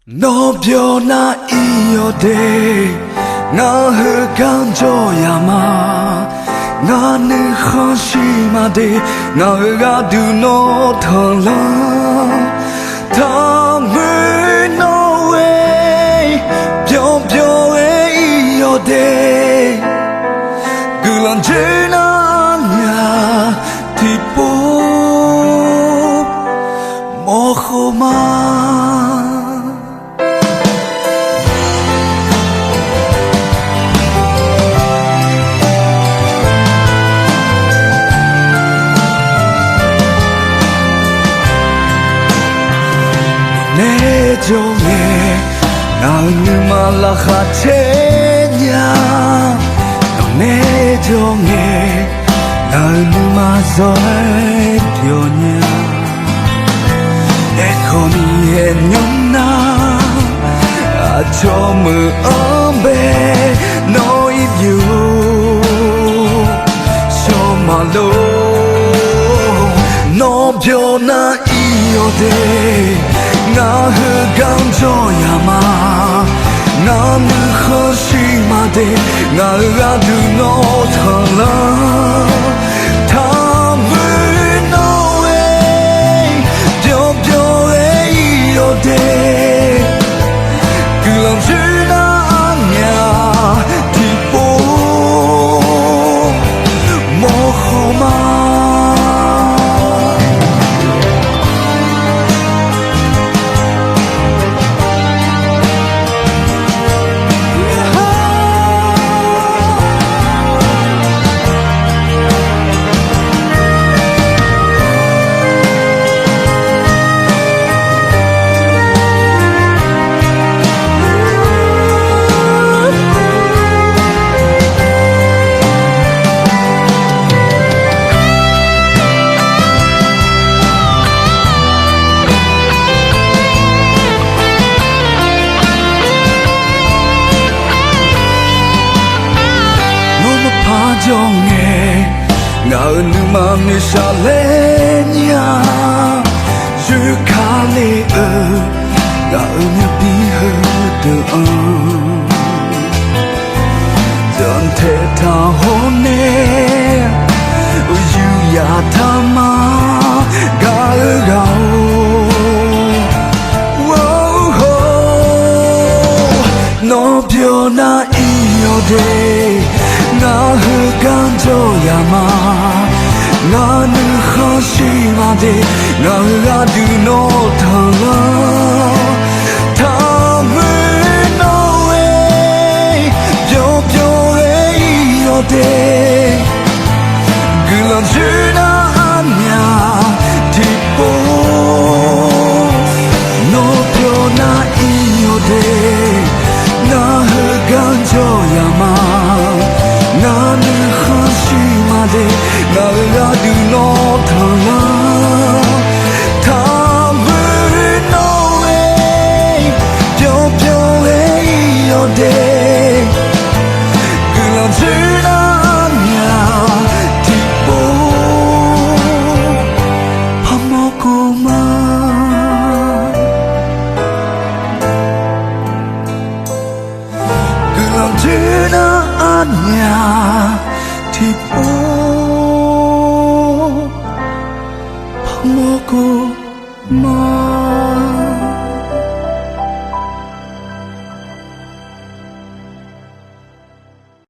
No bio na iyo de nga he kan jo yama nga ni khoshi ma de nga ga du no thala ta me no way bio iyo de gulan jena nya ti po mo khoma 종에 나는 말라하체냐 너네 종에 나는 마설표냐 내 거미에 념나 아점을 엄배 너의 뷰 쇼말로 너 변화 이어대 나 흑감져야마 나는 허심하대 나가 두노 털라 담을 너의 뼈뼈에 이어대 그럼 지나 않냐 뒷보 모호마 종에 나은 맘이 살래냐 주칼리으 나은이 비흐드은 전태타호네 우유야타마 가으가오 너 변화 이어대 나 흑감져야마 나는 허심하대 나가 두노 털라 담을 너의 뼈뼈에 이어대 그런 지나 않냐 뒷보 너 변화 이어대 나 흑감져야마 나는 허심하대 나가 두노 털라 담을 너의 뼈뼈에 이어대 그럼 지나 않냐 뒷보 밥 먹고만 그럼 지나 않냐